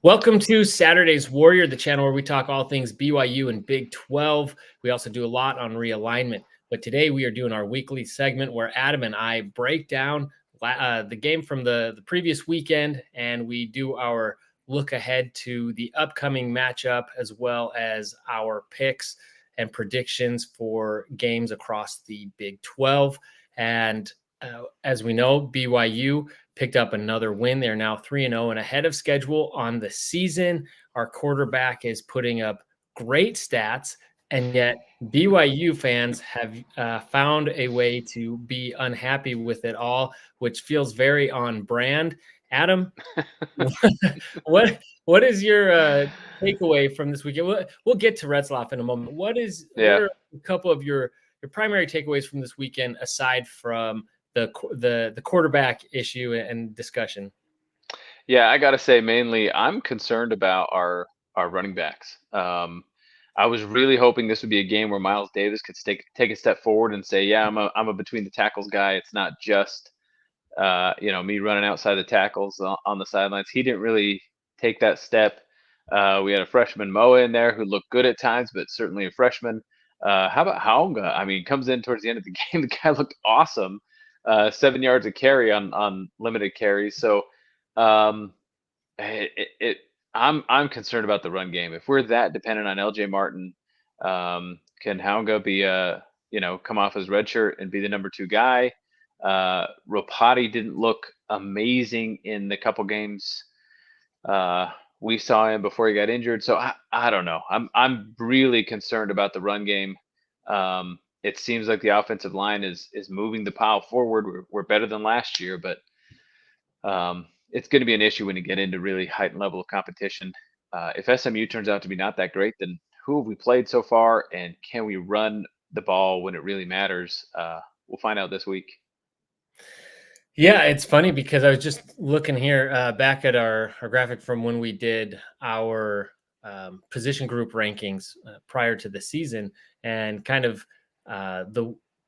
Welcome to Saturday's Warrior, the channel where we talk all things BYU and Big 12. We also do a lot on realignment. But today we are doing our weekly segment where Adam and I break down the game from the previous weekend, and we do our look ahead to the upcoming matchup, as well as our picks and predictions for games across the Big 12. And as we know, BYU picked up another win. They're now 3-0 and ahead of schedule on the season. Our quarterback is putting up great stats, and yet BYU fans have found a way to be unhappy with it all, which feels very on brand. Adam, what is your takeaway from this weekend? We'll get to Retzlaff in a moment. What are a couple of your primary takeaways from this weekend aside from the quarterback issue and discussion? Yeah, I gotta say, mainly, I'm concerned about our running backs. I was really hoping this would be a game where Miles Davis could take a step forward and say, "Yeah, I'm a between the tackles guy. It's not just me running outside the tackles on the sidelines." He didn't really take that step. We had a freshman Moa in there who looked good at times, but certainly a freshman. How about Haunga? I mean, comes in towards the end of the game. The guy looked awesome. 7 yards of carry on limited carries. So um, it I'm concerned about the run game. If we're that dependent on LJ Martin, can Haunga be come off his red shirt and be the number two guy? Ropati didn't look amazing in the couple games we saw him before he got injured. So I don't know. I'm really concerned about the run game. It seems like the offensive line is moving the pile forward. We're better than last year, but it's going to be an issue when you get into really heightened level of competition. If SMU turns out to be not that great, then who have we played so far, and can we run the ball when it really matters? We'll find out this week. Yeah, it's funny because I was just looking here back at our graphic from when we did our position group rankings prior to the season, and kind of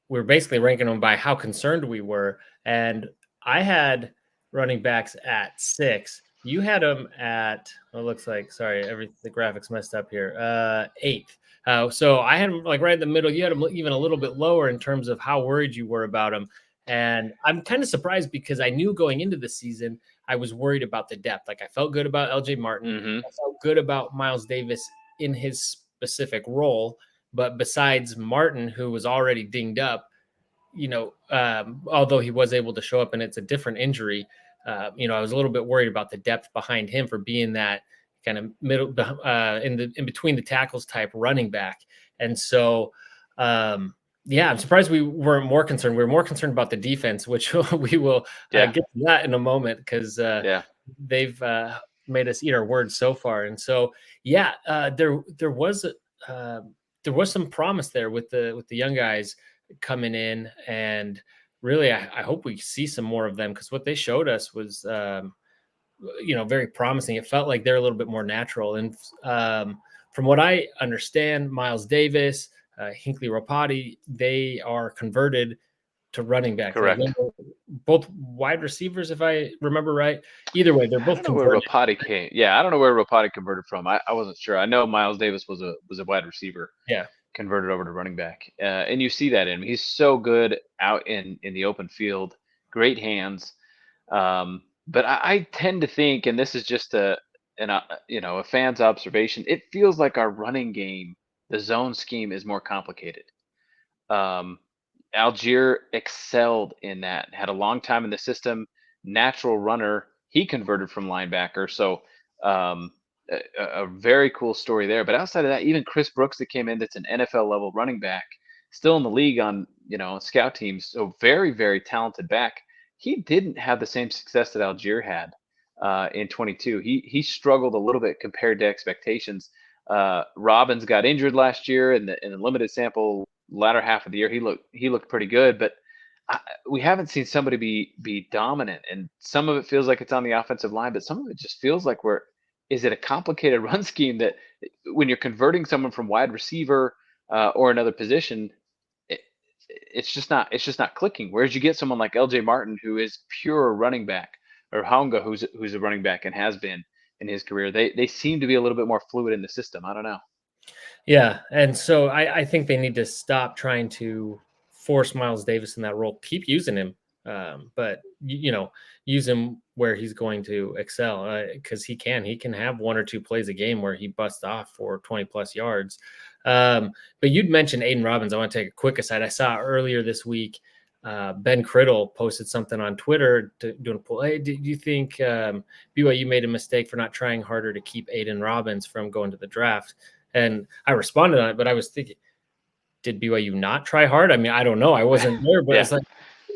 we're basically ranking them by how concerned we were. And I had running backs at 6. You had them at it looks like the graphics messed up here 8th. So I had them like right in the middle. You had them even a little bit lower in terms of how worried you were about them. And I'm kind of surprised because I knew going into the season, I was worried about the depth. Like I felt good about LJ Martin. Mm-hmm. I felt good about Miles Davis in his specific role. But besides Martin, who was already dinged up, although he was able to show up and it's a different injury, I was a little bit worried about the depth behind him for being that kind of middle in between the tackles type running back. And so, yeah, I'm surprised we weren't more concerned. We were more concerned about the defense, which we will get to that in a moment because they've made us eat our words so far. And so, yeah, there was some promise there with the young guys coming in, and really, I hope we see some more of them because what they showed us was, very promising. It felt like they're a little bit more natural. And from what I understand, Miles Davis, Hinkley Ropati, they are converted to running back. Correct. Both wide receivers, if I remember right. Either way, they're both converted. Where Ropati came. Yeah, I don't know where Ropati converted from. I wasn't sure. I know Miles Davis was a wide receiver. Yeah. Converted over to running back. And you see that in him. He's so good out in the open field. Great hands. But I tend to think, and this is just a fan's observation, it feels like our running game, the zone scheme, is more complicated. Algier excelled in that. Had a long time in the system. Natural runner. He converted from linebacker. So a very cool story there. But outside of that, even Chris Brooks that came in, that's an NFL level running back, still in the league on scout teams. So very, very talented back. He didn't have the same success that Algier had in 22. He struggled a little bit compared to expectations. Robbins got injured last year in the limited sample latter half of the year. He looked pretty good, but we haven't seen somebody be dominant. And some of it feels like it's on the offensive line, but some of it just feels like is it a complicated run scheme that when you're converting someone from wide receiver or another position, it's just not clicking. Whereas you get someone like LJ Martin, who is pure running back, or Haunga, who's a running back and has been, in his career. They seem to be a little bit more fluid in the system. I don't know. Yeah, and so I think they need to stop trying to force Miles Davis in that role. Keep using him, but use him where he's going to excel because he can have one or two plays a game where he busts off for 20 plus yards. But you'd mentioned Aiden Robbins. I want to take a quick aside. I saw earlier this week. Ben Criddle posted something on Twitter doing a poll. Hey, do you think BYU made a mistake for not trying harder to keep Aiden Robbins from going to the draft? And I responded on it, but I was thinking, did BYU not try hard? I mean, I don't know. I wasn't there, but Yeah. it's like,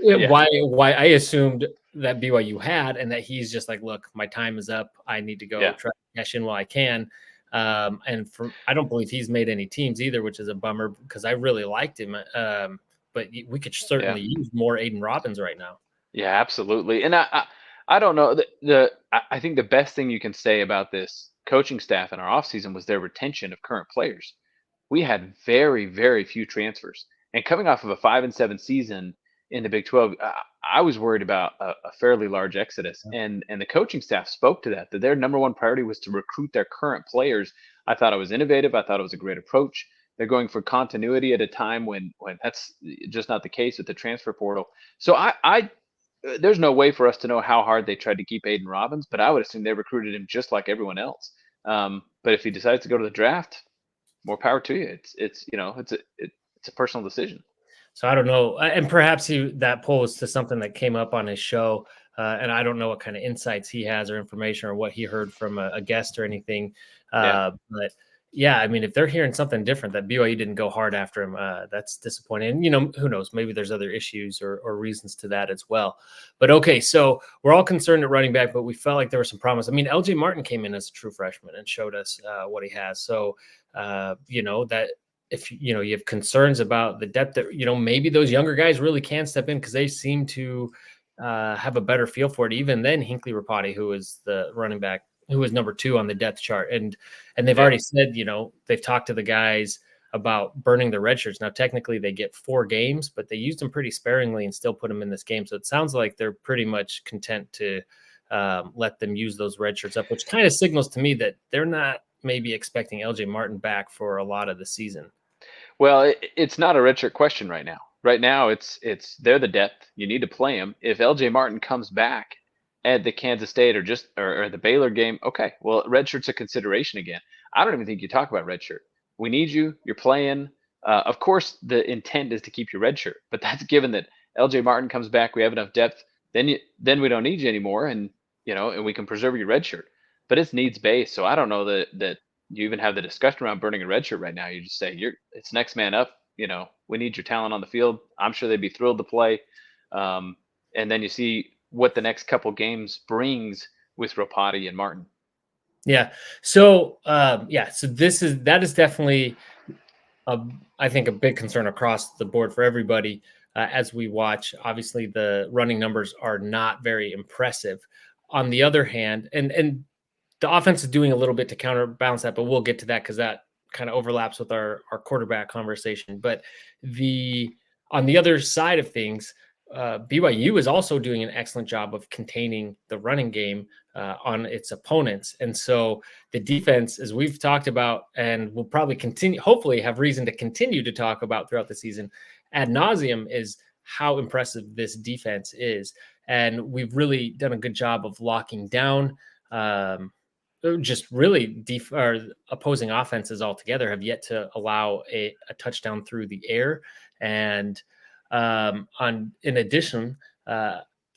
Yeah. why I assumed that BYU had, and that he's just like, look, my time is up. I need to go try to cash in while I can. I don't believe he's made any teams either, which is a bummer because I really liked him. But we could certainly use more Aiden Robbins right now. Yeah, absolutely. And I don't know. I think the best thing you can say about this coaching staff in our offseason was their retention of current players. We had very, very few transfers. And coming off of a 5-7 season in the Big 12, I was worried about a fairly large exodus. And the coaching staff spoke to that their number one priority was to recruit their current players. I thought it was innovative. I thought it was a great approach. They're going for continuity at a time when that's just not the case with the transfer portal. So there's no way for us to know how hard they tried to keep Aiden Robbins, but I would assume they recruited him just like everyone else. But if he decides to go to the draft, more power to you. It's a personal decision. So I don't know, and perhaps that poll was to something that came up on his show, and I don't know what kind of insights he has or information or what he heard from a guest or anything. But yeah, I mean, if they're hearing something different that BYU didn't go hard after him, that's disappointing. And who knows? Maybe there's other issues or reasons to that as well. But okay, so we're all concerned at running back, but we felt like there was some promise. I mean, LJ Martin came in as a true freshman and showed us what he has. So that. If you have concerns about the depth that maybe those younger guys really can step in because they seem to have a better feel for it even than Hinckley Rapati, who is the running back who is number 2 on the depth chart, and they've already said they've talked to the guys about burning the red shirts. Now technically they get 4 games, but they used them pretty sparingly and still put them in this game, so it sounds like they're pretty much content to let them use those red shirts up, which kind of signals to me that they're not maybe expecting LJ Martin back for a lot of the season. Well, it's not a redshirt question right now. Right now, it's they're the depth. You need to play him. If LJ Martin comes back at the Kansas State or the Baylor game, okay, well, redshirt's a consideration again. I don't even think you talk about redshirt. We need you. You're playing. Of course, the intent is to keep your redshirt, but that's given that LJ Martin comes back. We have enough depth. Then we don't need you anymore, and we can preserve your redshirt. But it's needs based, so I don't know that you even have the discussion around burning a red shirt right now. You just say it's next man up. We need your talent on the field. I'm sure they'd be thrilled to play. And then you see what the next couple games brings with Rapati and Martin. Yeah. So so that is definitely I think a big concern across the board for everybody as we watch. Obviously, the running numbers are not very impressive. On the other hand, and the offense is doing a little bit to counterbalance that, but we'll get to that because that kind of overlaps with our quarterback conversation. But on the other side of things, BYU is also doing an excellent job of containing the running game on its opponents. And so the defense, as we've talked about, and we'll probably hopefully have reason to continue to talk about throughout the season ad nauseum, is how impressive this defense is. And we've really done a good job of locking down just really opposing offenses altogether have yet to allow a touchdown through the air. And in addition,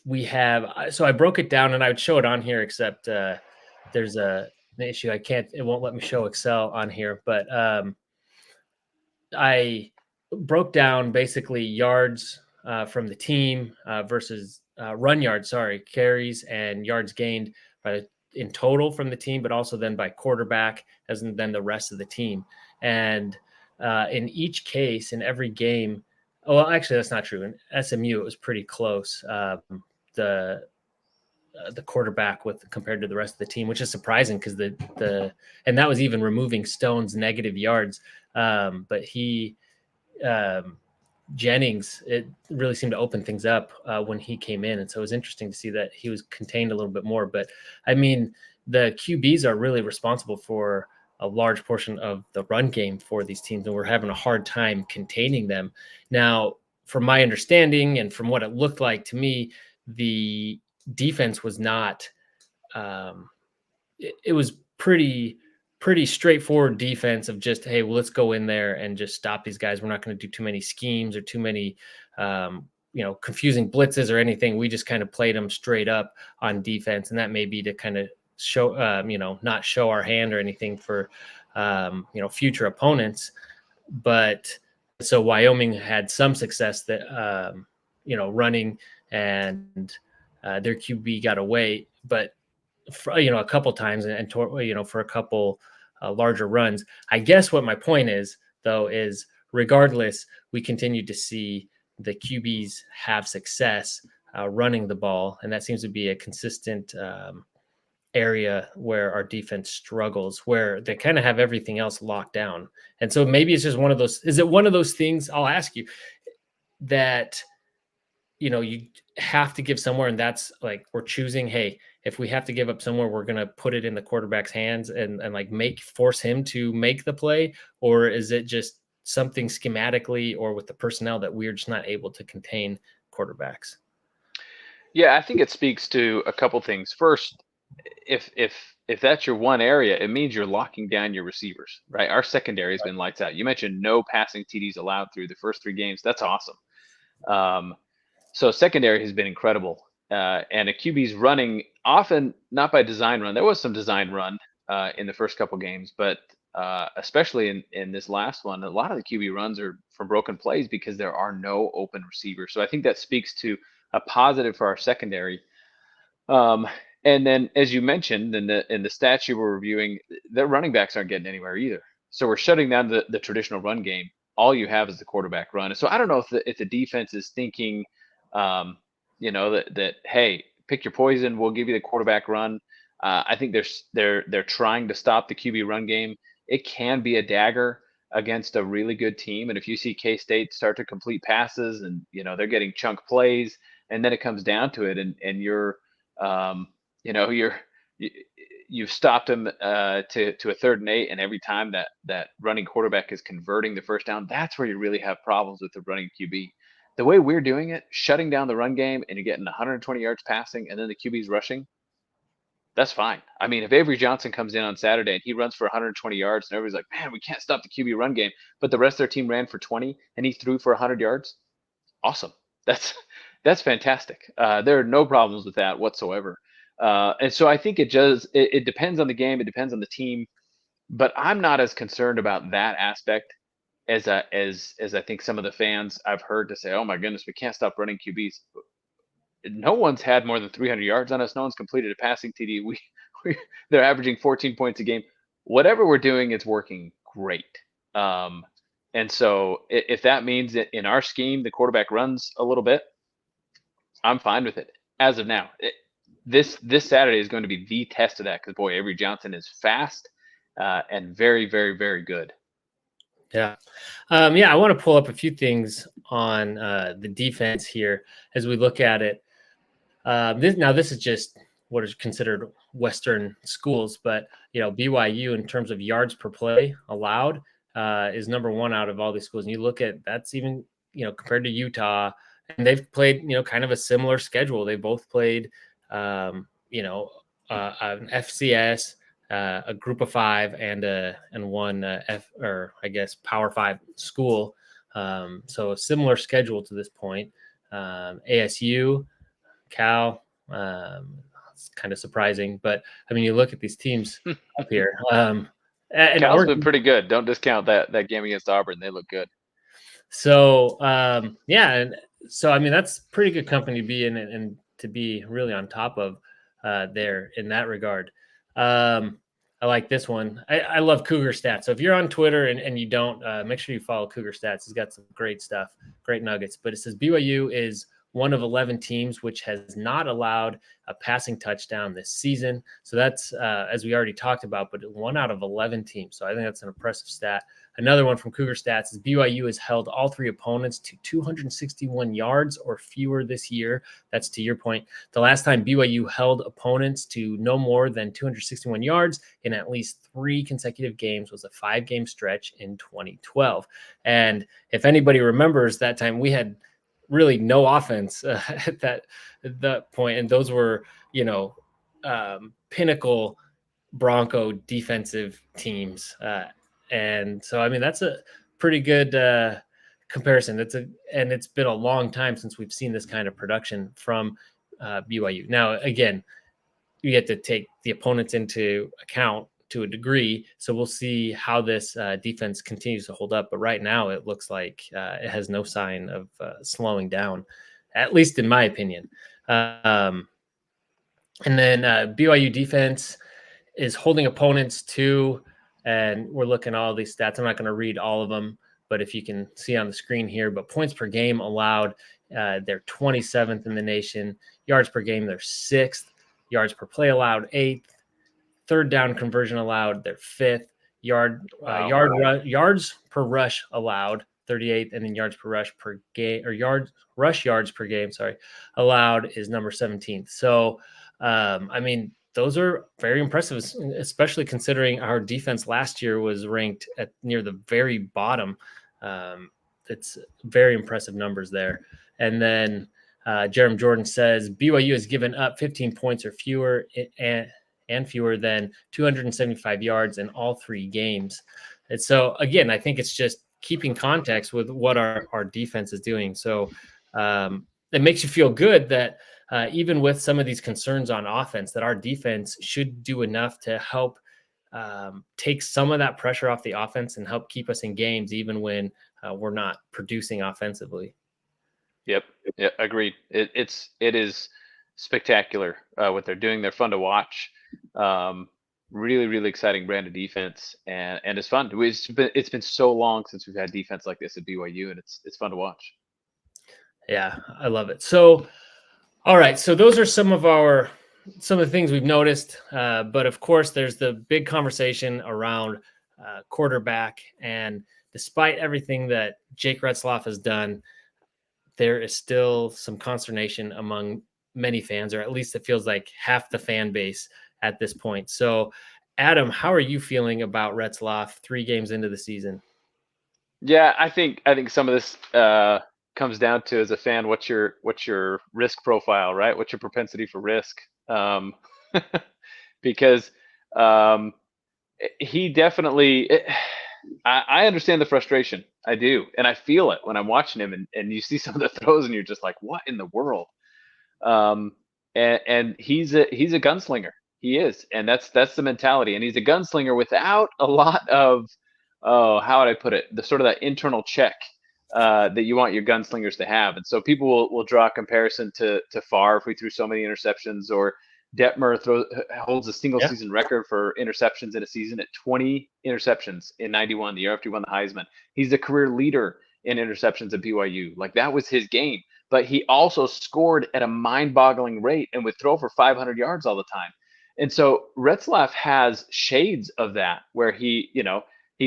we have, so I broke it down and I would show it on here, except there's an issue. It won't let me show Excel on here, but I broke down basically yards from the team versus run yards, carries and yards gained in total from the team, but also then by quarterback, as in then the rest of the team. And in each case, in every game, well, actually, that's not true. In SMU, it was pretty close. The quarterback compared to the rest of the team, which is surprising because and that was even removing Stone's negative yards. But he Jennings, it really seemed to open things up when he came in. And so it was interesting to see that he was contained a little bit more. But I mean, the QBs are really responsible for a large portion of the run game for these teams, and we're having a hard time containing them. Now, from my understanding and from what it looked like to me, the defense was not, it was pretty straightforward defense of just, hey, well, let's go in there and just stop these guys. We're not going to do too many schemes or too many, confusing blitzes or anything. We just kind of played them straight up on defense. And that may be to kind of show, not show our hand or anything for, future opponents. But so Wyoming had some success that, running, and their QB got away, but for, a couple times and for a couple larger runs. I guess what my point is, though, is regardless, we continue to see the QBs have success running the ball, and that seems to be a consistent area where our defense struggles, where they kind of have everything else locked down. And so maybe it's just one of those. Is it one of those things? I'll ask you that. You have to give somewhere, and that's like we're choosing, hey, if we have to give up somewhere, we're going to put it in the quarterback's hands and like force him to make the play? Or is it just something schematically or with the personnel that we're just not able to contain quarterbacks? Yeah, I think it speaks to a couple things. First, if that's your one area, it means you're locking down your receivers, right? Our secondary has been lights out. You mentioned no passing TDs allowed through the first 3 games. That's awesome. So secondary has been incredible. And a QB's running often not by design run. There was some design run in the first couple games, but especially in this last one, a lot of the QB runs are from broken plays because there are no open receivers. So I think that speaks to a positive for our secondary. And then, as you mentioned in the stats you were reviewing, the running backs aren't getting anywhere either. So we're shutting down the traditional run game. All you have is the quarterback run. So I don't know if the defense is thinking, that hey, pick your poison. We'll give you the quarterback run. I think they're trying to stop the QB run game. It can be a dagger against a really good team. And if you see K-State start to complete passes and they're getting chunk plays, and then it comes down to it, and you've stopped them to a 3rd and 8, and every time that running quarterback is converting the first down, that's where you really have problems with the running QB. The way we're doing it, shutting down the run game, and you're getting 120 yards passing, and then the QB's rushing, that's fine. I mean, if Avery Johnson comes in on Saturday and he runs for 120 yards, and everybody's like, man, we can't stop the QB run game, but the rest of their team ran for 20 and he threw for 100 yards, awesome. That's fantastic. There are no problems with that whatsoever. And so I think it depends on the game, it depends on the team, but I'm not as concerned about that aspect as I think some of the fans I've heard to say, oh my goodness, we can't stop running QBs. No one's had more than 300 yards on us. No one's completed a passing TD. They're averaging 14 points a game. Whatever we're doing, it's working great. And so if that means that in our scheme, the quarterback runs a little bit, I'm fine with it as of now. This Saturday is going to be the test of that, because boy, Avery Johnson is fast and very, very, very good. Yeah. I want to pull up a few things on the defense here as we look at it. This is just what is considered Western schools, but BYU in terms of yards per play allowed is number 1 out of all these schools. And you look at that's even compared to Utah, and they've played kind of a similar schedule. They both played an FCS, a Group of 5, and one Power 5 school. So a similar schedule to this point. ASU, Cal, it's kind of surprising, but I mean, you look at these teams up here. And Cal's been pretty good. Don't discount that game against Auburn. They look good. So and so I mean, that's pretty good company to be in and to be really on top of there in that regard. I like this one. I love Cougar Stats. So if you're on Twitter and you don't, make sure you follow Cougar Stats. He's got some great stuff, great nuggets. But it says BYU is one of 11 teams which has not allowed a passing touchdown this season. So that's, as we already talked about, but 1 out of 11 teams. So I think that's an impressive stat. another one from Cougar Stats is BYU has held all three opponents to 261 yards or fewer this year. That's to your point. The last time BYU held opponents to no more than 261 yards in at least 3 consecutive games was a 5-game stretch in 2012. And if anybody remembers that time, we had really no offense at that point, and those were pinnacle Bronco defensive teams, and so I mean that's a pretty good comparison. And it's been a long time since we've seen this kind of production from BYU. Now again, you have to take the opponents into account to a degree. So we'll see how this defense continues to hold up. But right now, it looks like it has no sign of slowing down, at least in my opinion. And then BYU defense is holding opponents to, and we're looking at all these stats. I'm not going to read all of them, but if you can see on the screen here, but points per game allowed, they're 27th in the nation. Yards per game, they're 6th. Yards per play allowed, 8th. Third down conversion allowed, they're 5th. Yards per rush allowed, 38th, and then yards per rush per game, or rush yards per game, allowed is number 17th. So, I mean, those are very impressive, especially considering our defense last year was ranked at near the very bottom. It's very impressive numbers there. And then Jerem Jordan says BYU has given up 15 points or fewer and fewer than 275 yards in all 3 games. And so, again, I think it's just keeping context with what our defense is doing. So it makes you feel good that even with some of these concerns on offense, that our defense should do enough to help take some of that pressure off the offense and help keep us in games, even when we're not producing offensively. Yep. Yeah, agreed. It is spectacular what they're doing. They're fun to watch. Really, really exciting brand of defense, and it's fun. It's been so long since we've had defense like this at BYU, and it's fun to watch. Yeah, I love it. So, all right. So those are some of the things we've noticed. But of course, there's the big conversation around quarterback. And despite everything that Jake Retzlaff has done, there is still some consternation among many fans, or at least it feels like half the fan base at this point. So, Adam, how are you feeling about Retzlaff 3 games into the season? Yeah, I think some of this comes down to, as a fan, what's your risk profile, right? What's your propensity for risk? Because he definitely. I understand the frustration. I do, and I feel it when I'm watching him, and you see some of the throws, and you're just like, "What in the world?" And he's a gunslinger. He is, and that's the mentality. And he's a gunslinger without a lot of, oh, how would I put it? The sort of that internal check that you want your gunslingers to have. And so people will draw a comparison to Favre, if we threw so many interceptions, or Detmer holds a single season record for interceptions in a season at 20 interceptions in 91, the year after he won the Heisman. He's the career leader in interceptions at BYU. Like, that was his game. But he also scored at a mind-boggling rate and would throw for 500 yards all the time. And so Retzlaff has shades of that, where he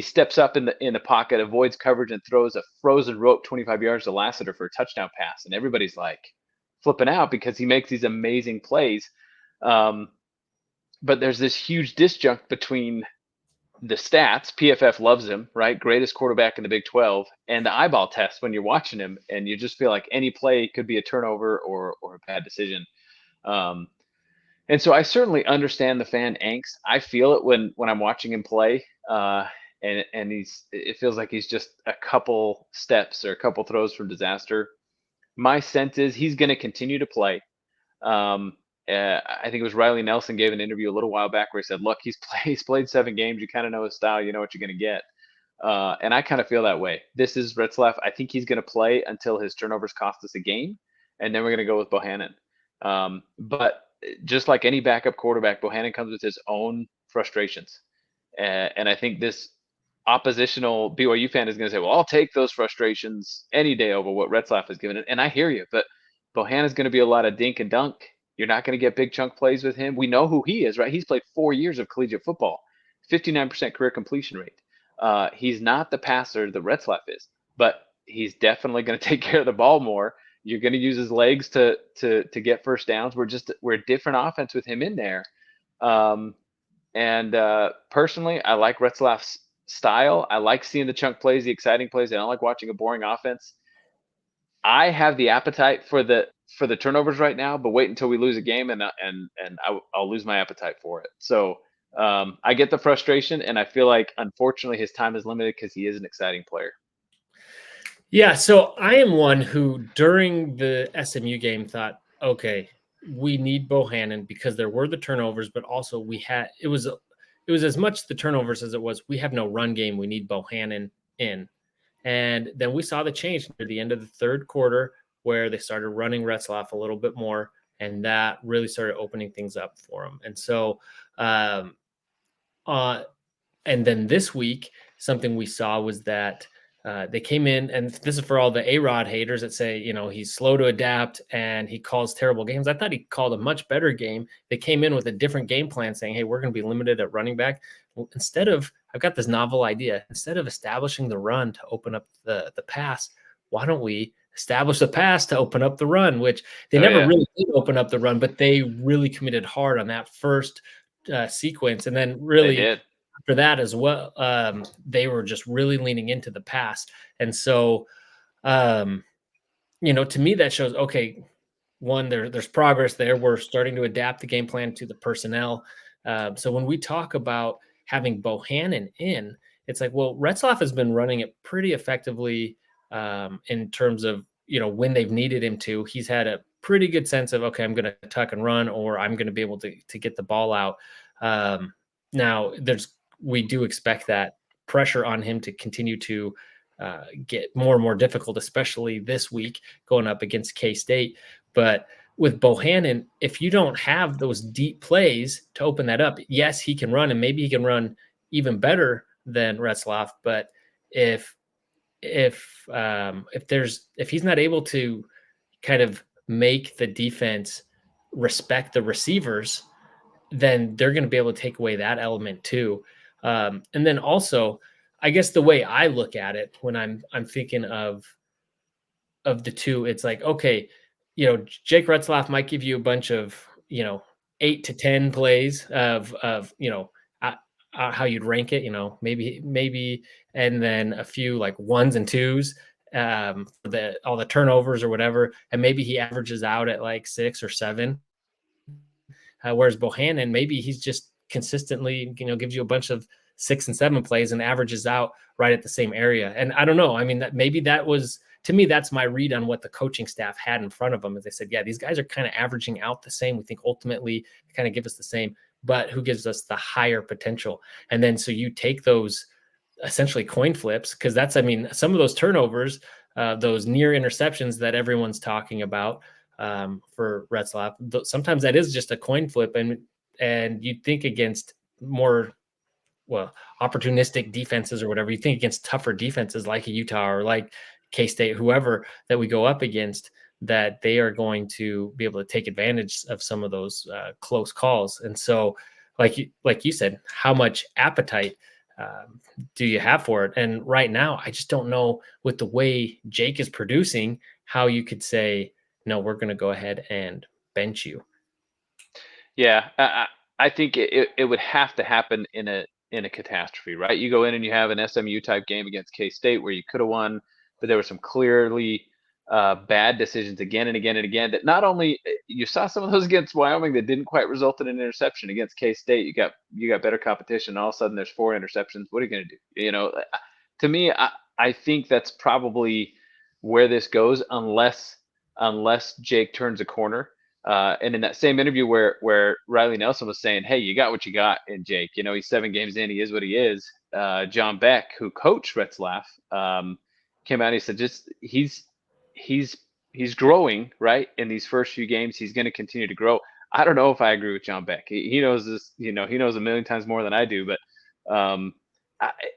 steps up in the pocket, avoids coverage, and throws a frozen rope 25 yards to Lassiter for a touchdown pass. And everybody's like flipping out because he makes these amazing plays. But there's this huge disjunct between the stats. PFF loves him, right? Greatest quarterback in the Big 12, and the eyeball test when you're watching him, and you just feel like any play could be a turnover or a bad decision. And so I certainly understand the fan angst. I feel it when I'm watching him play. And it feels like he's just a couple steps or a couple throws from disaster. My sense is he's going to continue to play. I think it was Riley Nelson gave an interview a little while back where he said, look, he's played 7 games. You kind of know his style. You know what you're going to get. And I kind of feel that way. This is Retzlaff. I think he's going to play until his turnovers cost us a game, and then we're going to go with Bohanon. But just like any backup quarterback, Bohanon comes with his own frustrations. And I think this oppositional BYU fan is going to say, well, I'll take those frustrations any day over what Retzlaff has given it. And I hear you, but Bohanon is going to be a lot of dink and dunk. You're not going to get big chunk plays with him. We know who he is, right? He's played 4 years of collegiate football, 59% career completion rate. He's not the passer that Retzlaff is, but he's definitely going to take care of the ball more. You're going to use his legs to get first downs. We're a different offense with him in there. And personally, I like Retzlaff's style. I like seeing the chunk plays, the exciting plays. I don't like watching a boring offense. I have the appetite for the turnovers right now, but wait until we lose a game, and I'll lose my appetite for it. So I get the frustration, and I feel like unfortunately his time is limited because he is an exciting player. Yeah, so I am one who during the SMU game thought, okay, we need Bohanon because there were the turnovers, but also it was as much the turnovers as it was we have no run game. We need Bohanon in. And then we saw the change near the end of the third quarter where they started running Retzlaff a little bit more, and that really started opening things up for him. And so, and then this week, something we saw was that they came in, and this is for all the A-Rod haters that say, he's slow to adapt and he calls terrible games. I thought he called a much better game. They came in with a different game plan saying, hey, we're going to be limited at running back. Well, I've got this novel idea. Instead of establishing the run to open up the pass, why don't we establish the pass to open up the run, which they never really did open up the run, but they really committed hard on that first sequence. And then really after that as well, they were just really leaning into the pass. And so, to me, that shows, okay, one, there's progress there. We're starting to adapt the game plan to the personnel. So when we talk about having Bohanon in, it's like, well, Retzlaff has been running it pretty effectively in terms of, when they've needed him to. He's had a pretty good sense of, okay, I'm going to tuck and run, or I'm going to be able to get the ball out. Now, we do expect that pressure on him to continue to get more and more difficult, especially this week going up against K-State. But with Bohanon, if you don't have those deep plays to open that up, yes, he can run, and maybe he can run even better than Retzlaff. But if he's not able to kind of make the defense respect the receivers, then they're going to be able to take away that element too. And then also, I guess the way I look at it when I'm thinking of the two, it's like, okay, Jake Retzlaff might give you a bunch of 8 to 10 plays of how you'd rank it, maybe, and then a few like ones and twos for all the turnovers or whatever, and maybe he averages out at like 6 or 7. Whereas Bohanon, maybe he's just consistently, gives you a bunch of 6 and 7 plays and averages out right at the same area. And I don't know. I mean, to me, that's my read on what the coaching staff had in front of them. As they said, yeah, these guys are kind of averaging out the same. We think ultimately they kind of give us the same, but who gives us the higher potential? And then so you take those essentially coin flips, because some of those turnovers, those near interceptions that everyone's talking about, for Retzlaff, sometimes that is just a coin flip, and you'd think against more opportunistic defenses or whatever, you think against tougher defenses like a Utah or like K-State, whoever that we go up against, that they are going to be able to take advantage of some of those close calls. And so, like you said, how much appetite do you have for it? And right now, I just don't know, with the way Jake is producing, how you could say, no, we're going to go ahead and bench you. Yeah, I think it would have to happen in a catastrophe, right? You go in and you have an SMU type game against K-State where you could have won, but there were some clearly bad decisions again and again and again. That not only you saw some of those against Wyoming that didn't quite result in an interception. Against K-State, you got better competition. All of a sudden, there's 4 interceptions. What are you going to do? To me, I think that's probably where this goes, unless Jake turns a corner. And in that same interview where Riley Nelson was saying, hey, you got what you got in Jake. He's 7 games in. He is what he is. John Beck, who coached Retzlaff, came out and he said, he's growing, right? In these first few games, he's going to continue to grow. I don't know if I agree with John Beck. He knows this, he knows a million times more than I do, but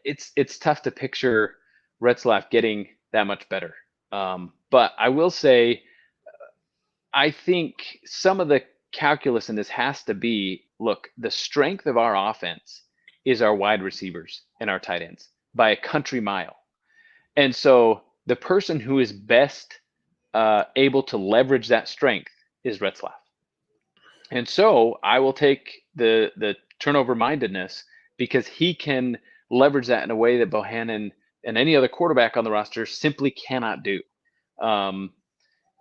it's tough to picture Retzlaff getting that much better. But I will say, I think some of the calculus in this has to be, look, the strength of our offense is our wide receivers and our tight ends. by a country mile. And so the person who is best able to leverage that strength is Retzlaff. And so I will take the turnover mindedness because he can leverage that in a way that Bohanon and any other quarterback on the roster simply cannot do. Um,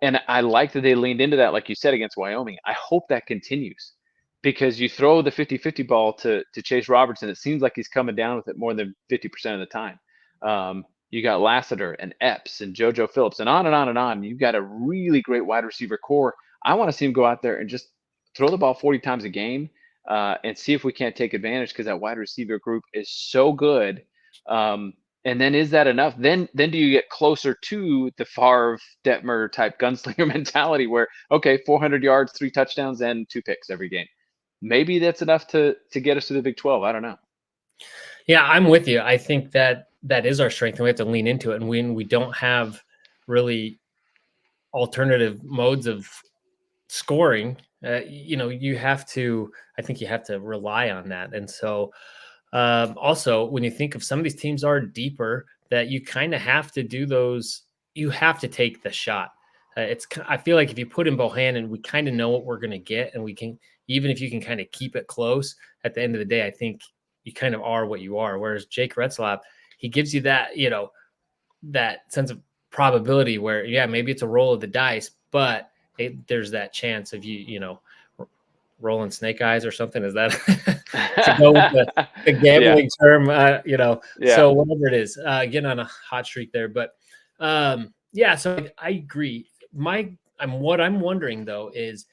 and I like that they leaned into that, like you said, against Wyoming. I hope that continues because you throw the 50-50 ball to Chase Robertson. It seems like he's coming down with it more than 50% of the time. You got Lassiter and Epps and JoJo Phillips and on and on and on. You've got a really great wide receiver core. I want to see him go out there and just throw the ball 40 times a game and see if we can't take advantage because that wide receiver group is so good. And then is that enough? Then do you get closer to the Favre Detmer type gunslinger mentality where, okay, 400 yards, 3 touchdowns, and 2 picks every game. Maybe that's enough to get us to the Big 12. I don't know. Yeah, I'm with you. I think that is our strength, and we have to lean into it. And when we don't have really alternative modes of scoring, you have to. I think you have to rely on that. And so, also, when you think of some of these teams are deeper, that you kind of have to do those. You have to take the shot. I feel like if you put in Bohanon, we kind of know what we're going to get, and we can, even if you can kind of keep it close. At the end of the day, I think you kind of are what you are. Whereas Jake Retzlaff, he gives you that, that sense of probability where, yeah, maybe it's a roll of the dice, but there's that chance of rolling snake eyes or something. Is that to go with the gambling term? So whatever it is, getting on a hot streak there. But so I agree. What I'm wondering though is,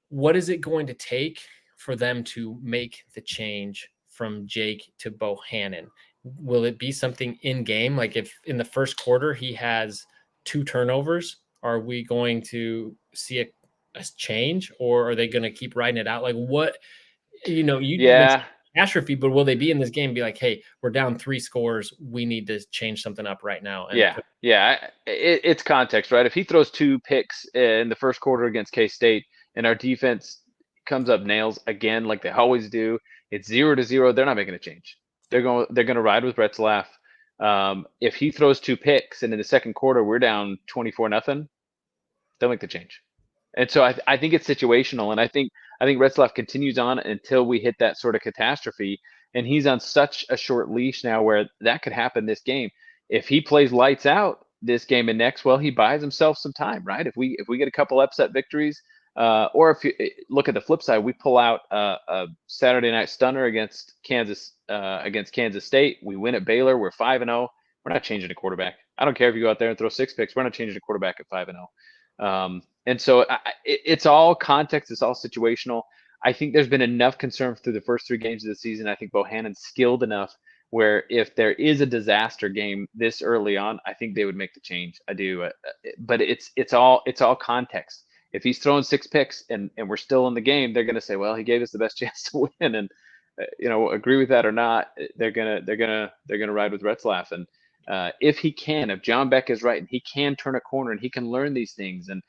what is it going to take for them to make the change from Jake to Bohanon? Will it be something in game? Like if in the first quarter he has 2 turnovers, are we going to see a change, or are they going to keep riding it out? Like what, you mentioned catastrophe, but will they be in this game and be like, hey, we're down 3 scores, we need to change something up right now? And it's context, right? If he throws 2 picks in the first quarter against K-State and our defense comes up nails again like they always do, it's 0-0, they're not making a change. They're going to ride with Retzlaff. If he throws 2 picks and in the second quarter we're down 24-0, they'll make the change. And so I think it's situational, and I think Retzlaff continues on until we hit that sort of catastrophe. And he's on such a short leash now where that could happen this game. If he plays lights out this game and next, well, he buys himself some time, right? If we get a couple upset victories, or if you look at the flip side, we pull out a Saturday night stunner against Kansas State. We win at Baylor. We're 5-0. We're not changing a quarterback. I don't care if you go out there and throw 6 picks. We're not changing a quarterback at 5-0. And so it's all context. It's all situational. I think there's been enough concern through the first 3 games of the season. I think Bohanon's skilled enough where if there is a disaster game this early on, I think they would make the change. I do. But it's all context. If he's throwing 6 picks and we're still in the game, they're going to say, well, he gave us the best chance to win. And, agree with that or not, they're going to ride with Retzlaff. And if John Beck is right and he can turn a corner and he can learn these things, and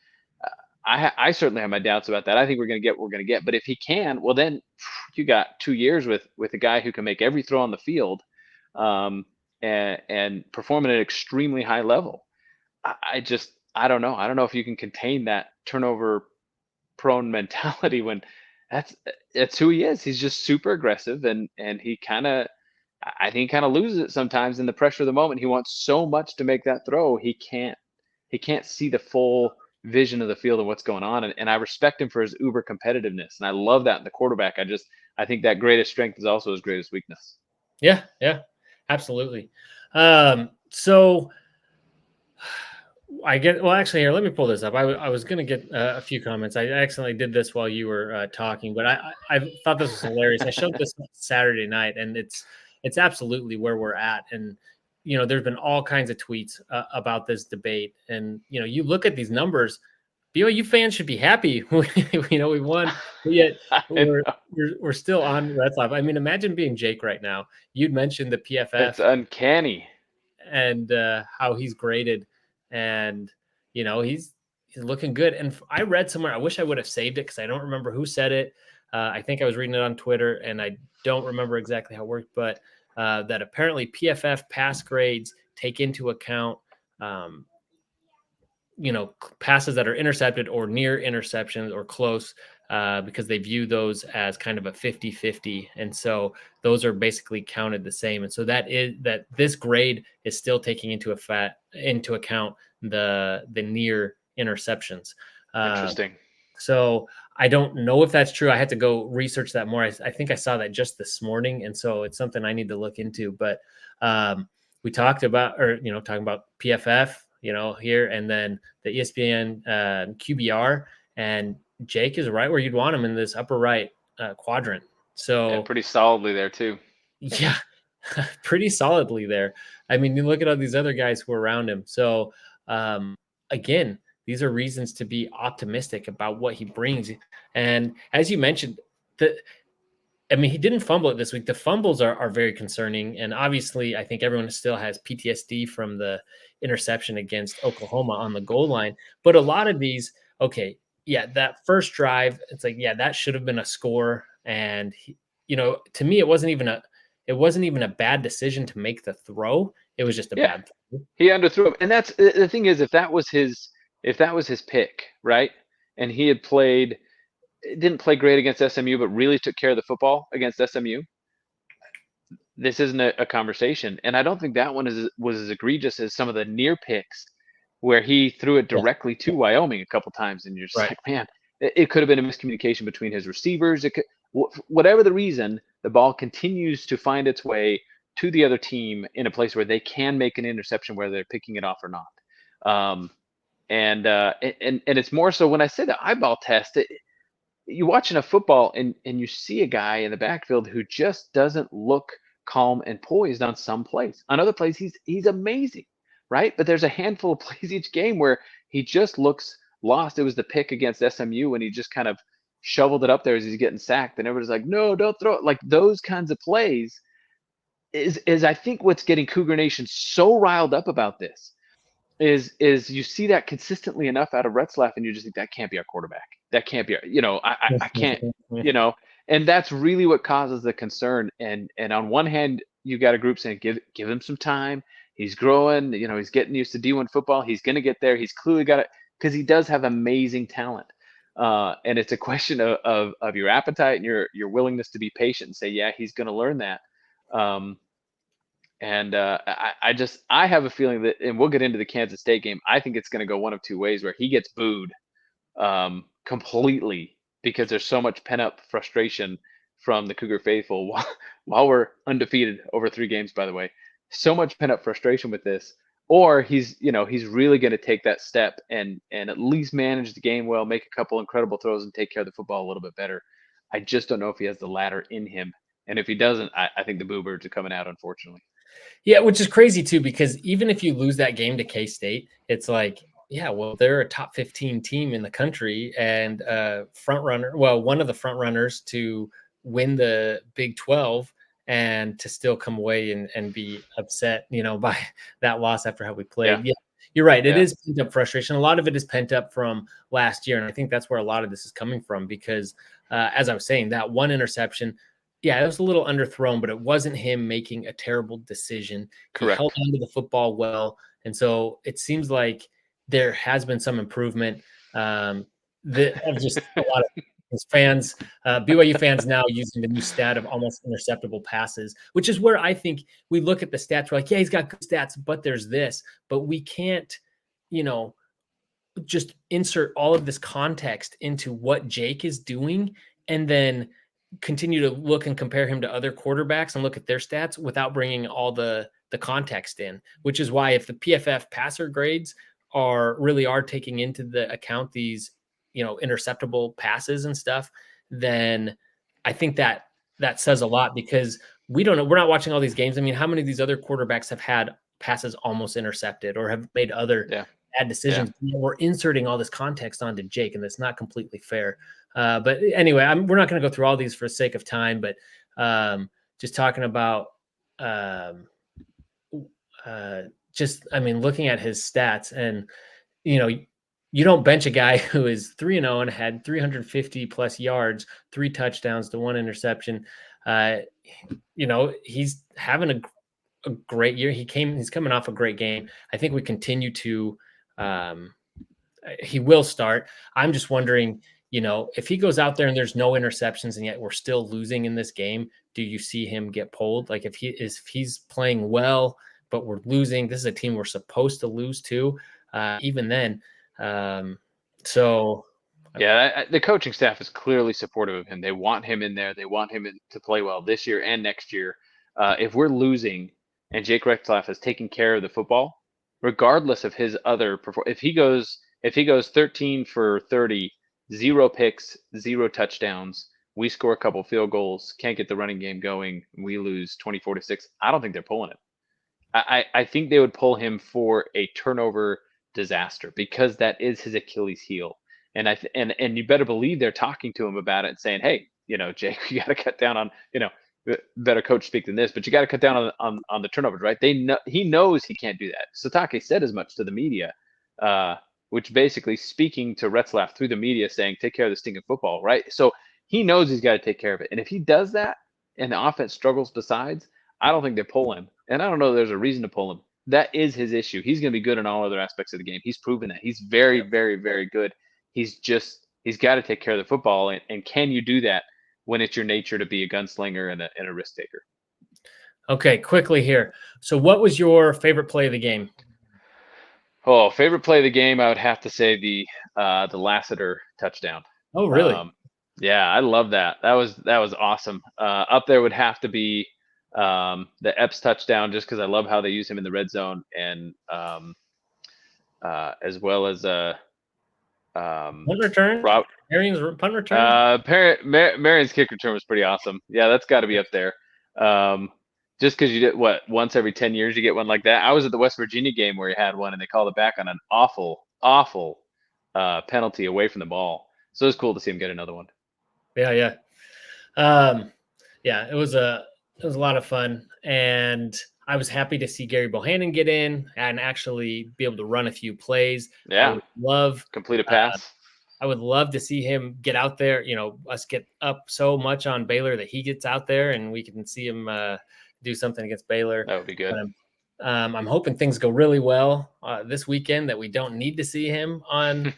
I certainly have my doubts about that. I think we're going to get what we're going to get. But if he can, well, then you got 2 years with a guy who can make every throw on the field and perform at an extremely high level. I don't know. I don't know if you can contain that turnover prone mentality when that's who he is. He's just super aggressive and he I think he kind of loses it sometimes in the pressure of the moment. He wants so much to make that throw. He can't see the full vision of the field and what's going on. And I respect him for his uber competitiveness. And I love that in the quarterback. I think that greatest strength is also his greatest weakness. Yeah, absolutely. So actually here, let me pull this up. I was going to get a few comments. I accidentally did this while you were talking, but I thought this was hilarious. I showed this Saturday night, and it's absolutely where we're at. And there's been all kinds of tweets about this debate. And, you look at these numbers, BYU fans should be happy. We won, but yet we're still on Retzlaff. I mean, imagine being Jake right now. You'd mentioned the PFF. It's uncanny. And how he's graded. And, he's looking good. And I read somewhere, I wish I would have saved it because I don't remember who said it. I think I was reading it on Twitter, and I don't remember exactly how it worked, but that apparently PFF pass grades take into account, passes that are intercepted or near interceptions or close, because they view those as kind of a 50-50. And so those are basically counted the same. And so that this grade is still taking into account the near interceptions. Interesting. So I don't know if that's true. I had to go research that more. I think I saw that just this morning. And so it's something I need to look into. But we talked about, talking about PFF, here, and then the ESPN QBR, and Jake is right where you'd want him, in this upper right quadrant. So yeah, pretty solidly there too. Yeah, pretty solidly there. I mean, you look at all these other guys who are around him. So again, these are reasons to be optimistic about what he brings. And as you mentioned, he didn't fumble it this week. The fumbles are very concerning. And obviously, I think everyone still has PTSD from the interception against Oklahoma on the goal line. But a lot of these, that first drive, it's like, that should have been a score. And, to me, it wasn't even a bad decision to make the throw. It was just a bad throw. He underthrew him. And that's the thing is, if that was his pick, right? And he had didn't play great against SMU, but really took care of the football against SMU, this isn't a conversation. And I don't think that one was as egregious as some of the near picks where he threw it directly to Wyoming a couple times. And you're just like, man, it could have been a miscommunication between his receivers. Whatever the reason, the ball continues to find its way to the other team in a place where they can make an interception, whether they're picking it off or not. And it's more so when I say the eyeball test, you're watching a football and you see a guy in the backfield who just doesn't look calm and poised on some plays. On other plays, he's amazing, right? But there's a handful of plays each game where he just looks lost. It was the pick against SMU when he just kind of shoveled it up there as he's getting sacked, and everybody's like, no, don't throw it. Like those kinds of plays is I think what's getting Cougar Nation so riled up about this is you see that consistently enough out of Retzlaff, and you just think that can't be our quarterback. That can't be our, I can't, and that's really what causes the concern. And on one hand, you got a group saying, give him some time. He's growing, he's getting used to D1 football. He's going to get there. He's clearly got it because he does have amazing talent. And it's a question of your appetite and your willingness to be patient and say, yeah, he's going to learn that. I have a feeling that, and we'll get into the Kansas State game, I think it's going to go one of two ways, where he gets booed completely because there's so much pent-up frustration from the Cougar faithful while we're undefeated over 3 games, by the way. So much pent-up frustration with this. Or he's really going to take that step and at least manage the game well, make a couple incredible throws, and take care of the football a little bit better. I just don't know if he has the latter in him. And if he doesn't, I think the boo birds are coming out, unfortunately. Yeah, which is crazy too, because even if you lose that game to K-State, it's like, yeah, well, they're a top 15 team in the country and one of the front runners to win the Big 12, and to still come away and be upset, by that loss after how we played. Yeah, you're right. It is pent up frustration. A lot of it is pent up from last year. And I think that's where a lot of this is coming from, because as I was saying, that one interception, it was a little underthrown, but it wasn't him making a terrible decision. Correct. He held onto the football well. And so it seems like there has been some improvement. Of just a lot of fans, BYU fans now using the new stat of almost interceptable passes, which is where I think we look at the stats. We're like, yeah, he's got good stats, but there's this. But we can't, just insert all of this context into what Jake is doing and then continue to look and compare him to other quarterbacks and look at their stats without bringing all the context in, which is why if the PFF passer grades are taking into the account these, interceptable passes and stuff, then I think that says a lot, because we don't know. We're not watching all these games. I mean, how many of these other quarterbacks have had passes almost intercepted or have made other bad decisions? Yeah. We're inserting all this context onto Jake, and that's not completely fair. But anyway, we're not going to go through all these for the sake of time, but just talking about looking at his stats, and, you don't bench a guy who is 3-0 and had 350 plus yards, 3 touchdowns to 1 interception. He's having a great year. He's coming off a great game. I think we continue to, he will start. I'm just wondering, if he goes out there and there's no interceptions and yet we're still losing in this game, do you see him get pulled? Like if he's playing well, but we're losing, this is a team we're supposed to lose to, even then. Yeah, the coaching staff is clearly supportive of him. They want him in there. They want him to play well this year and next year. If we're losing and Jake Retzlaff is taking care of the football, regardless of his other performance, if he goes 13 for 30, 0 picks, 0 touchdowns, we score a couple field goals, can't get the running game going, we lose 24-6. I don't think they're pulling him. I think they would pull him for a turnover disaster because that is his Achilles heel. And you better believe they're talking to him about it and saying, hey, Jake, you got to cut down on, better coach speak than this, but you got to cut down on the turnovers, right? He knows he can't do that. Satake said as much to the media, which basically speaking to Retzlaff through the media saying, take care of the stinking football, right? So he knows he's got to take care of it. And if he does that and the offense struggles besides, I don't think they pull him. And I don't know there's a reason to pull him. That is his issue. He's going to be good in all other aspects of the game. He's proven that. He's very, very, very good. He's got to take care of the football. And can you do that when it's your nature to be a gunslinger and a risk taker? Okay, quickly here. So what was your favorite play of the game? Oh, favorite play of the game, I would have to say the Lassiter touchdown. Oh, really? Yeah, I love that. That was awesome. Up there would have to be the Epps touchdown, just because I love how they use him in the red zone, and as well as punt return. Marion's punt return. Marion's kick return was pretty awesome. Yeah, that's got to be up there. Just because you did once every 10 years you get one like that. I was at the West Virginia game where he had one, and they called it back on an awful penalty away from the ball. So it was cool to see him get another one. Yeah. It was a lot of fun, and I was happy to see Gerry Bohanon get in and actually be able to run a few plays. Yeah, I would love complete a pass. I would love to see him get out there. Us get up so much on Baylor that he gets out there and we can see him do something against Baylor. That would be good. I'm hoping things go really well this weekend, that we don't need to see him on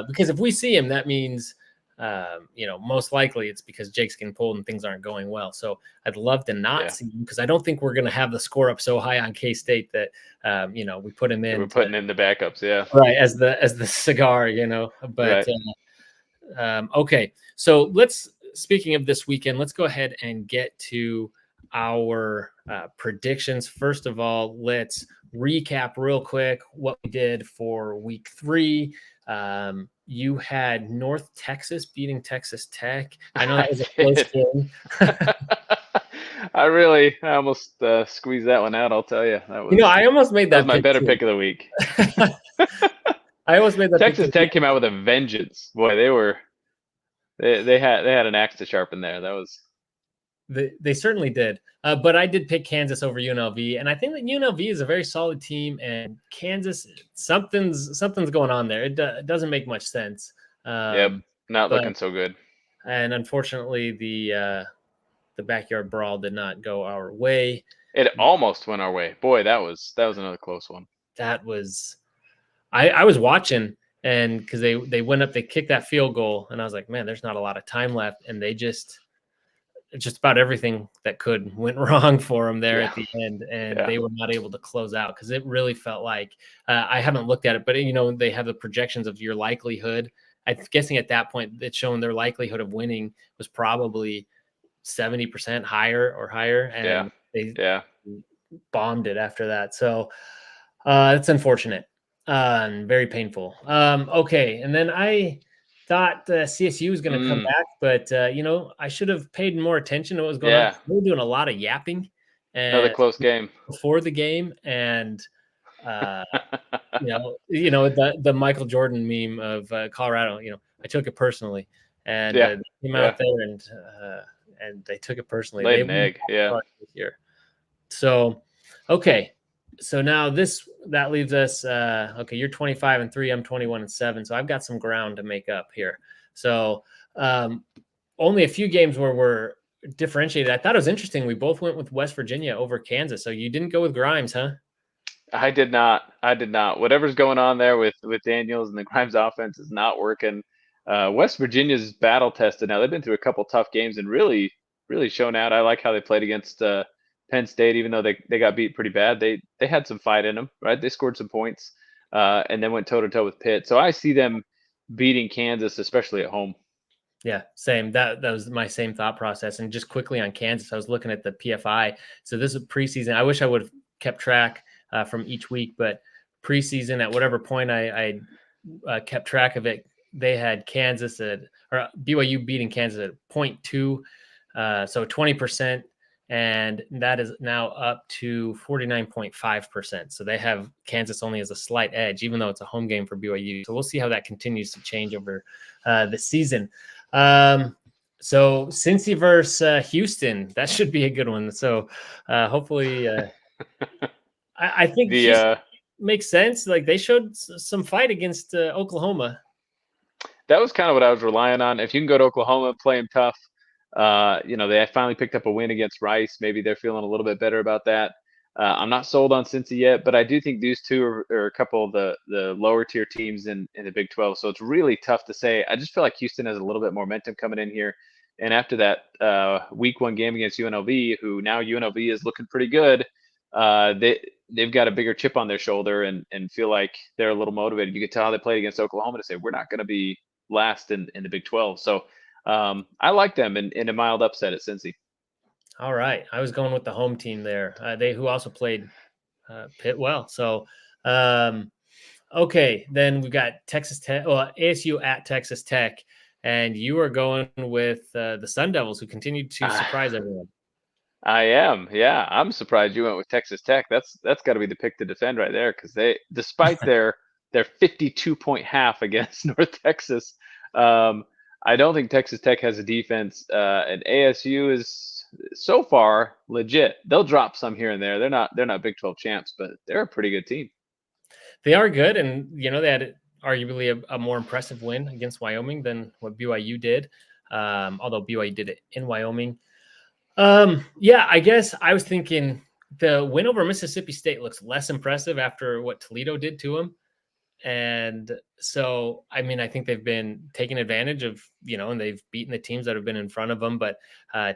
because if we see him, that means most likely it's because Jake's getting pulled and things aren't going well. So I'd love to not see him, because I don't think we're going to have the score up so high on K-State that we put him in. We're putting in the backups, yeah. Right, as the cigar, But right. Okay, so speaking of this weekend, let's go ahead and get to our predictions. First of all, let's recap real quick what we did for week 3. You had North Texas beating Texas Tech. I know that was a close game. I almost squeezed that one out. I'll tell you. I almost made that. That was my better pick of the week. I almost made that. Texas Tech came out with a vengeance. Boy, they had an axe to sharpen there. That was. They certainly did. But I did pick Kansas over UNLV, and I think that UNLV is a very solid team, and Kansas, something's going on there. It doesn't make much sense. Yep, not looking so good. And unfortunately, the backyard brawl did not go our way. It almost went our way. Boy, that was another close one. That was. I was watching, and because they went up, they kicked that field goal, and I was like, man, there's not a lot of time left, and they just about everything that could went wrong for them there at the end, and they were not able to close out, because it really felt like I haven't looked at it, but they have the projections of your likelihood. I'm guessing at that point it's showing their likelihood of winning was probably 70% higher, and they bombed it after that. So it's unfortunate and very painful. Okay, and then I thought CSU was going to come back, but I should have paid more attention to what was going on. We were doing a lot of yapping. Another close game before the game, and the Michael Jordan meme of Colorado. I took it personally, and they came out there and they took it personally. Laid an egg, here. So, okay. So now that leaves us. Okay, you're 25-3. I'm 21-7. So I've got some ground to make up here. So only a few games where we're differentiated. I thought it was interesting. We both went with West Virginia over Kansas. So you didn't go with Grimes, huh? I did not. I did not. Whatever's going on there with Daniels and the Grimes offense is not working. West Virginia's battle tested now. They've been through a couple tough games and really shown out. I like how they played against Penn State, even though they got beat pretty bad. They had some fight in them, right? They scored some points and then went toe to toe with Pitt. So I see them beating Kansas, especially at home. Yeah, same. That was my same thought process. And just quickly on Kansas, I was looking at the PFI. So this is preseason. I wish I would have kept track from each week, but preseason at whatever point I kept track of it, they had Kansas or BYU beating Kansas at 0.2, so 20%, and that is now up to 49.5%. So they have Kansas only as a slight edge, even though it's a home game for BYU. So we'll see how that continues to change over the season. So Cincy versus Houston, that should be a good one. So hopefully, I think Houston makes sense. Like they showed some fight against Oklahoma. That was kind of what I was relying on. If you can go to Oklahoma, play them tough. They finally picked up a win against Rice. Maybe they're feeling a little bit better about that. I'm not sold on Cincy yet, but I do think these two are a couple of the lower tier teams in the Big 12. So it's really tough to say. I just feel like Houston has a little bit more momentum coming in here. And after that week 1 game against UNLV, who now UNLV is looking pretty good, they've got a bigger chip on their shoulder and feel like they're a little motivated. You could tell how they played against Oklahoma to say, we're not going to be last in the Big 12. So I like them in a mild upset at Cincy. All right. I was going with the home team there. They who also played Pitt well. So, okay. Then we've got Texas Tech, ASU at Texas Tech. And you are going with the Sun Devils, who continued to surprise everyone. I am. Yeah. I'm surprised you went with Texas Tech. That's got to be the pick to defend right there because despite their 52-point half against North Texas, I don't think Texas Tech has a defense, and ASU is so far legit. They'll drop some here and there. They're not Big 12 champs, but they're a pretty good team. They are good, and they had arguably a more impressive win against Wyoming than what BYU did. Although BYU did it in Wyoming. Yeah, I guess I was thinking the win over Mississippi State looks less impressive after what Toledo did to them. And so, I mean, I think they've been taking advantage of, and they've beaten the teams that have been in front of them. But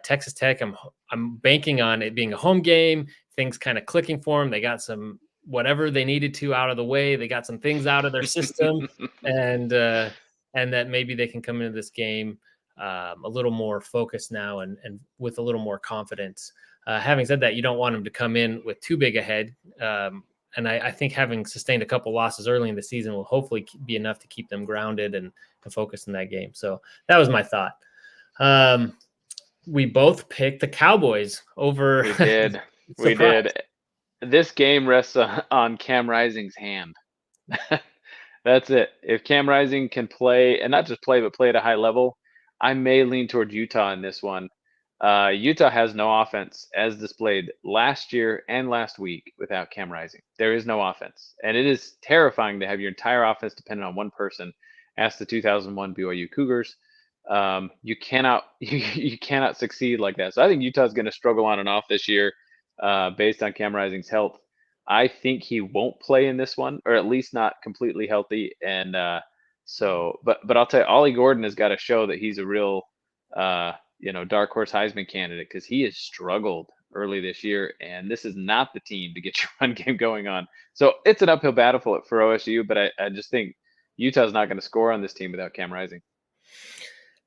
Texas Tech, I'm banking on it being a home game, things kind of clicking for them. They got some whatever they needed to out of the way. They got some things out of their system, and that maybe they can come into this game a little more focused now and with a little more confidence. Having said that, you don't want them to come in with too big a head. And I think having sustained a couple losses early in the season will hopefully be enough to keep them grounded and focused in that game. So that was my thought. We both picked the Cowboys over. We did. We did. This game rests on Cam Rising's hand. That's it. If Cam Rising can play, and not just play, but play at a high level, I may lean toward Utah in this one. Utah has no offense as displayed last year and last week without Cam Rising. There is no offense. And it is terrifying to have your entire offense dependent on one person. Ask the 2001 BYU Cougars. You cannot succeed like that. So I think Utah's going to struggle on and off this year based on Cam Rising's health. I think he won't play in this one, or at least not completely healthy. And but I'll tell you, Ollie Gordon has got to show that he's a real dark horse Heisman candidate because he has struggled early this year, and this is not the team to get your run game going on. So it's an uphill battle for OSU, but I just think Utah's not going to score on this team without Cam Rising.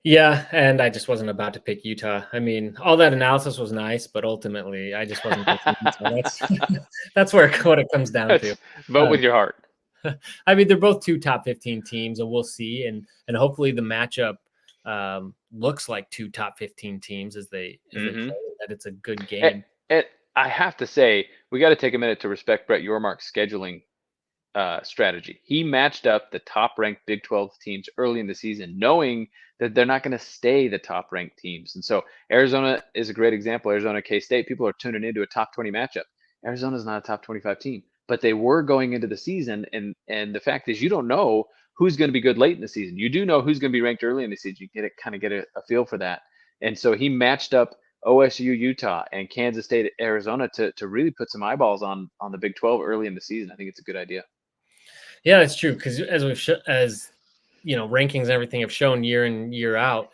Yeah, and I just wasn't about to pick Utah. I mean, all that analysis was nice, but ultimately, I just wasn't picking Utah. That's what it comes down to. Vote with your heart. I mean, they're both two top 15 teams, and we'll see. And hopefully the matchup looks like two top 15 teams as they play, that it's a good game. And I have to say, we got to take a minute to respect Brett Yormark's scheduling strategy. He matched up the top-ranked Big 12 teams early in the season, knowing that they're not going to stay the top-ranked teams. And so Arizona is a great example. Arizona K-State, people are tuning into a top 20 matchup. Arizona's not a top 25 team, but they were going into the season. And the fact is, you don't know who's going to be good late in the season. You do know who's going to be ranked early in the season. You kind of get a feel for that. And so he matched up OSU, Utah, and Kansas State, Arizona to really put some eyeballs on the Big 12 early in the season. I think it's a good idea. Yeah, that's true. Because as rankings and everything have shown year in year out,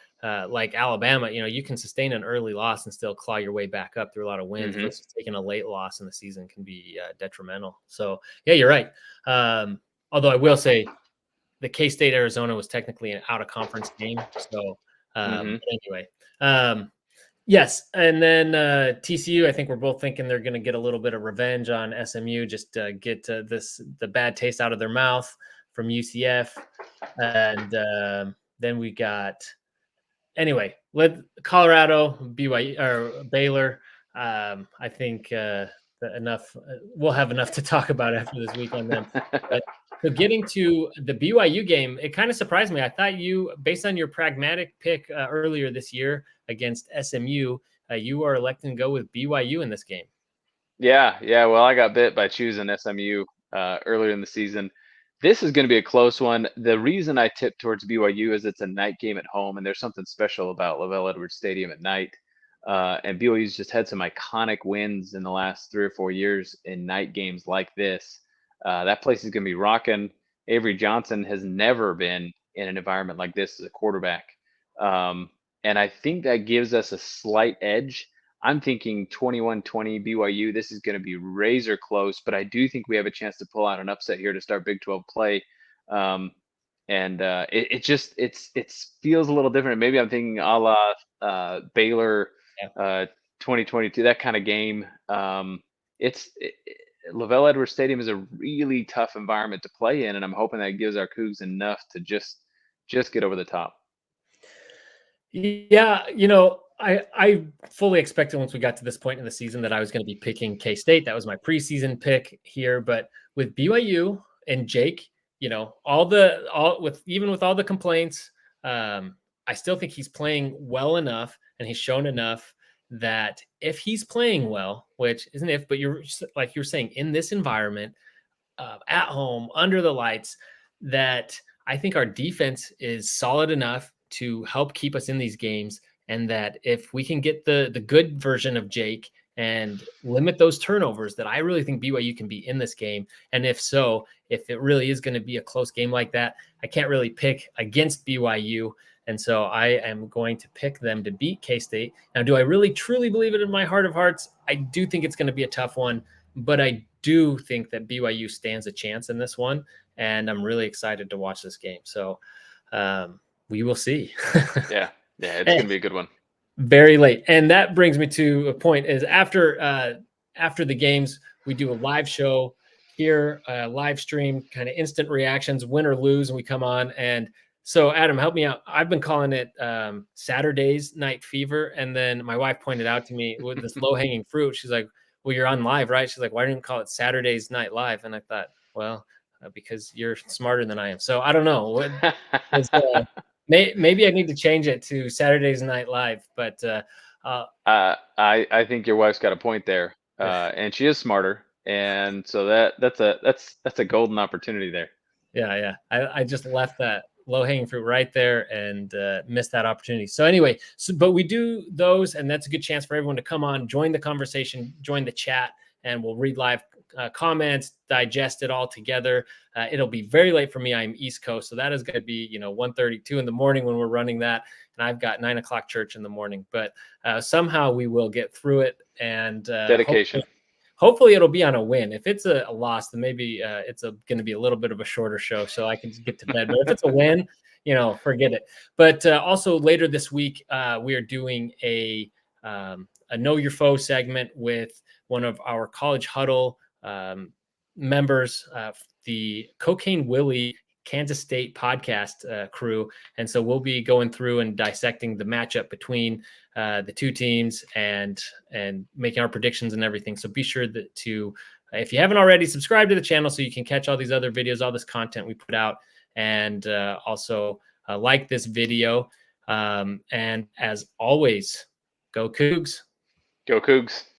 like Alabama, you can sustain an early loss and still claw your way back up through a lot of wins. Mm-hmm. Versus taking a late loss in the season can be detrimental. So yeah, you're right. Although I will say, the K-State Arizona was technically an out of conference game. So Mm-hmm. anyway, yes, and then TCU. I think we're both thinking they're going to get a little bit of revenge on SMU, just get the bad taste out of their mouth from UCF, and then we got anyway. Let Colorado, BYU or Baylor. I think enough. We'll have enough to talk about after this week on them. But so getting to the BYU game, it kind of surprised me. I thought you, based on your pragmatic pick earlier this year against SMU, you are electing to go with BYU in this game. Yeah. Well, I got bit by choosing SMU earlier in the season. This is going to be a close one. The reason I tipped towards BYU is it's a night game at home, and there's something special about Lavelle Edwards Stadium at night. And BYU's just had some iconic wins in the last 3 or 4 years in night games like this. That place is going to be rocking. Avery Johnson has never been in an environment like this as a quarterback. And I think that gives us a slight edge. I'm thinking 21-20 BYU. This is going to be razor close, but I do think we have a chance to pull out an upset here to start Big 12 play. And it feels a little different. Maybe I'm thinking a la Baylor 2022, that kind of game. Lavelle Edwards Stadium is a really tough environment to play in, and I'm hoping that gives our Cougs enough to just get over the top. Yeah, I fully expected once we got to this point in the season that I was going to be picking K-State. That was my preseason pick here, but with BYU and Jake, even with all the complaints, I still think he's playing well enough, and he's shown enough that if he's playing well, which isn't if, but you're like you're saying in this environment, at home under the lights, that I think our defense is solid enough to help keep us in these games, and that if we can get the good version of Jake and limit those turnovers, that I really think BYU can be in this game. And if it really is going to be a close game like that, I can't really pick against BYU. And so I am going to pick them to beat K-State. Now, do I really truly believe it in my heart of hearts? I do think it's going to be a tough one, but I do think that BYU stands a chance in this one, and I'm really excited to watch this game. So we will see. Yeah, it's going to be a good one. Very late. And that brings me to a point is after the games, we do a live show here, live stream, kind of instant reactions, win or lose, and we come on. And so, Adam, help me out. I've been calling it Saturday's Night Fever. And then my wife pointed out to me with this low-hanging fruit. She's like, well, you're on live, right? She's like, why didn't you call it Saturday's Night Live? And I thought, well, because you're smarter than I am. So I don't know. Maybe I need to change it to Saturday's Night Live, but I think your wife's got a point there, and she is smarter, and so that's a golden opportunity there. Yeah. I just left that low-hanging fruit right there and missed that opportunity. So anyway, but we do those, and that's a good chance for everyone to come on, join the conversation, join the chat, and we'll read live comments, digest it all together. It'll be very late for me. I'm East Coast, so that is going to be 1:32 in the morning when we're running that, and I've got 9 o'clock church in the morning. But somehow we will get through it, and dedication. Hopefully it'll be on a win. If it's a loss, then maybe it's going to be a little bit of a shorter show, so I can get to bed. But if it's a win, forget it. But also later this week, we are doing a Know Your Foe segment with one of our College Huddle members, the Cocaine Willie Kansas State podcast crew. And so we'll be going through and dissecting the matchup between the two teams and making our predictions and everything. So be sure to, if you haven't already, subscribe to the channel so you can catch all these other videos, all this content we put out, and also like this video. And as always, go Cougs. Go Cougs.